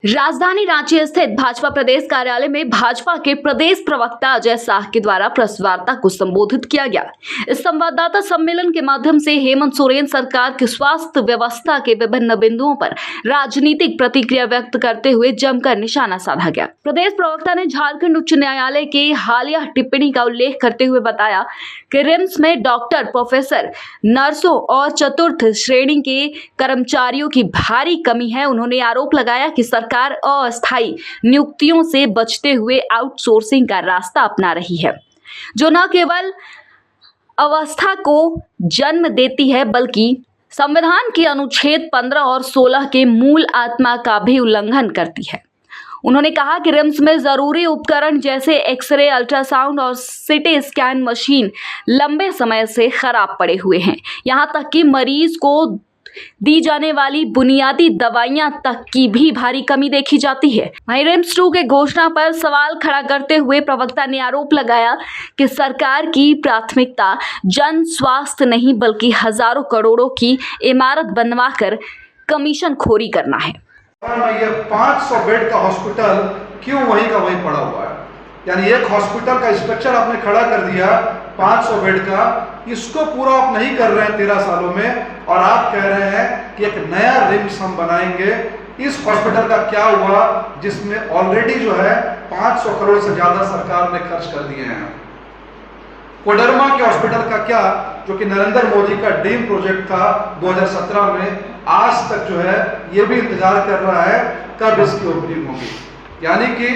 राजधानी रांची स्थित भाजपा प्रदेश कार्यालय में भाजपा के प्रदेश प्रवक्ता अजय शाह के द्वारा प्रेस वार्ता को संबोधित किया गया। इस संवाददाता सम्मेलन के माध्यम से हेमंत सोरेन सरकार की स्वास्थ्य व्यवस्था के विभिन्न बिंदुओं पर राजनीतिक प्रतिक्रिया व्यक्त करते हुए जमकर निशाना साधा गया। प्रदेश प्रवक्ता ने झारखंड उच्च न्यायालय की हालिया टिप्पणी का उल्लेख करते हुए बताया कि रिम्स में डॉक्टर, प्रोफेसर, नर्सों और चतुर्थ श्रेणी के कर्मचारियों की भारी कमी है। उन्होंने आरोप लगाया कि सरकार अस्थायी नियुक्तियों से बचते हुए आउटसोर्सिंग का रास्ता अपना रही है, जो न केवल अव्यवस्था को जन्म देती है बल्कि संविधान के अनुच्छेद 15 और 16 के मूल आत्मा का भी उल्लंघन करती है। उन्होंने कहा कि रिम्स में जरूरी उपकरण जैसे एक्सरे, अल्ट्रासाउंड और सीटी स्कैन मशीन लंबे समय से खराब पड़े हुए हैं। यहाँ तक कि मरीज को दी जाने वाली बुनियादी दवाइयां तक की भी भारी कमी देखी जाती है। वहीं रिम्स 2 के घोषणा पर सवाल खड़ा करते हुए प्रवक्ता ने आरोप लगाया कि सरकार की प्राथमिकता जन स्वास्थ्य नहीं बल्कि हजारों करोड़ों की इमारत बनवाकर कमीशन खोरी करना है। ये 500 बेड का हॉस्पिटल क्यों वहीं का वहीं पड़ा हुआ है? यानी एक हॉस्पिटल का स्ट्रक्चर आपने खड़ा कर दिया 500 बेड का, इसको पूरा आप नहीं कर रहे हैं 13 सालों में, और आप कह रहे हैं कि एक नया रिम्स हम बनाएंगे। इस हॉस्पिटल का क्या हुआ जिसमें ऑलरेडी जो है 500 करोड़ से ज्यादा सरकार ने खर्च कर दिए हैं? कोडरमा के हॉस्पिटल का क्या, जो कि नरेंद्र मोदी का ड्रीम प्रोजेक्ट था 2017 में, आज तक जो है ये भी इंतजार कर रहा है कब इसकी ओपनिंग होगी। यानी कि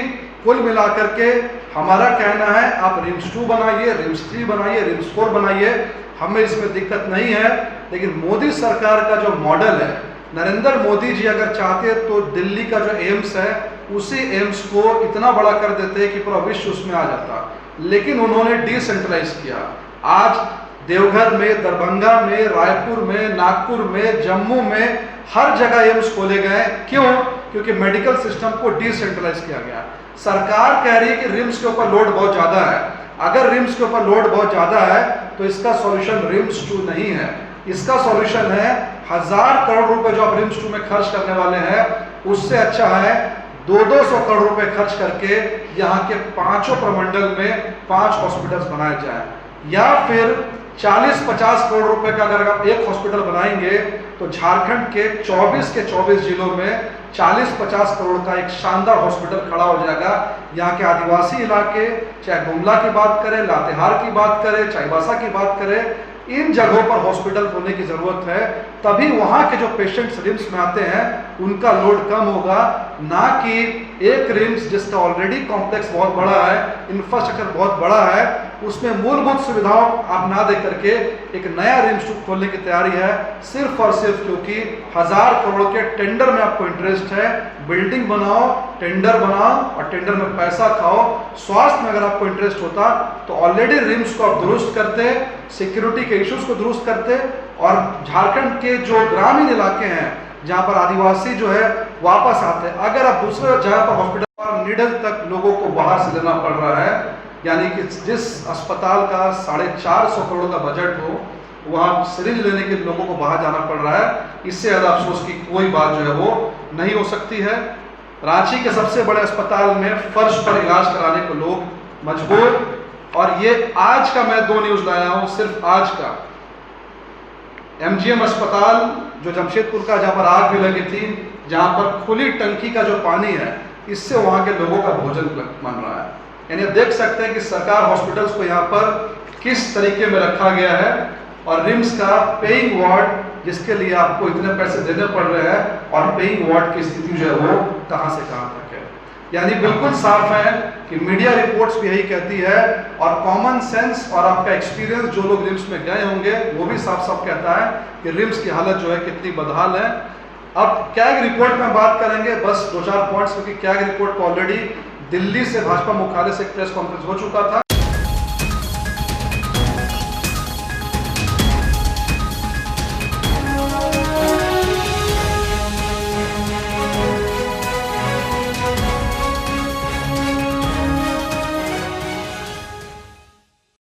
कुल मिलाकर के हमारा कहना है आप रिम्स 2 बनाइए, रिम्स 3 बनाइए, रिम्स 4 बनाइए, हमें इसमें दिक्कत नहीं है। लेकिन मोदी सरकार का जो मॉडल है, नरेंद्र मोदी जी अगर चाहते तो दिल्ली का जो एम्स है उसी एम्स को इतना बड़ा कर देते कि पूरा विश्व उसमें आ जाता, लेकिन उन्होंने डिसेंट्रलाइज किया। आज देवघर में, दरभंगा में, रायपुर में, नागपुर में, जम्मू में हर जगह एम्स खोले गए। क्यों? क्योंकि मेडिकल सिस्टम को डिसेंट्रलाइज किया गया। सरकार कह रही है कि रिम्स के ऊपर लोड बहुत ज्यादा है। अगर रिम्स के ऊपर लोड बहुत ज्यादा है तो इसका सॉल्यूशन रिम्स 2 नहीं है, इसका सॉल्यूशन है 1000 करोड़ रुपए जो आप रिम्स 2 में खर्च करने वाले हैं, उससे अच्छा है 200 करोड़ रुपए खर्च करके यहाँ के 5 प्रमंडल में 5 हॉस्पिटल्स बनाए जाए, या फिर 40-50 करोड़ रुपए का अगर आप एक हॉस्पिटल बनाएंगे तो झारखंड के 24 जिलों में 40-50 करोड़ का एक शानदार हॉस्पिटल खड़ा हो जाएगा। यहाँ के आदिवासी इलाके, चाहे गुमला की बात करें, लातेहार की बात करें, चाईबासा की बात करें, इन जगहों पर हॉस्पिटल खोलने की जरूरत है। तभी वहाँ के जो पेशेंट्स रिम्स में आते हैं उनका लोड कम होगा, ना कि एक रिम्स जिसका ऑलरेडी कॉम्प्लेक्स बहुत बड़ा है, इंफ्रास्ट्रक्चर बहुत बड़ा है, उसमें मूलभूत सुविधाओं आप ना दे करके एक नया रिम्स खोलने की तैयारी है, सिर्फ और सिर्फ क्योंकि 1000 करोड़ के टेंडर में आपको इंटरेस्ट है। बिल्डिंग बनाओ, टेंडर बनाओ और टेंडर में पैसा खाओ। स्वास्थ्य में अगर आपको इंटरेस्ट होता तो ऑलरेडी रिम्स को आप दुरुस्त करते, सिक्योरिटी के इश्यूज को दुरुस्त करते, और झारखंड के जो ग्रामीण इलाके हैं जहाँ पर आदिवासी जो है वापस आते हैं, अगर आप दूसरे जगह पर हॉस्पिटल और निडल तक लोगों को बाहर से लेना पड़ रहा है, यानी कि जिस अस्पताल का 450 करोड़ का बजट हो वहाँ सिरिंज लेने के लोगों को बाहर जाना पड़ रहा है, इससे ज़्यादा अफसोस की कोई बात जो है वो नहीं हो सकती है। रांची के सबसे बड़े अस्पताल में फर्श पर इलाज कराने को लोग मजबूर, और ये आज का मैं 2 न्यूज़ लाया हूँ, सिर्फ आज का। MGM अस्पताल जो जमशेदपुर का, जहाँ पर आग भी लगी थी, जहाँ पर खुली टंकी का जो पानी है इससे वहाँ के लोगों का भोजन बन रहा है। यानी आप देख सकते हैं कि सरकार हॉस्पिटल्स को यहाँ पर किस तरीके में रखा गया है, और रिम्स का पेइंग वार्ड जिसके लिए आपको इतने पैसे देने पड़ रहे हैं, और पेइंग वार्ड की स्थिति जो है वो कहाँ से कहाँ तक है। यानी बिल्कुल साफ है कि मीडिया रिपोर्ट्स भी यही कहती है, और कॉमन सेंस और आपका एक्सपीरियंस जो लोग रिम्स में गए होंगे वो भी साफ साफ कहता है कि रिम्स की हालत जो है कितनी बदहाल है। अब कैग रिपोर्ट में बात करेंगे, बस 2-4 पॉइंट्स, क्योंकि कैग रिपोर्ट को ऑलरेडी दिल्ली से भाजपा मुख्यालय से एक प्रेस कॉन्फ्रेंस हो चुका था।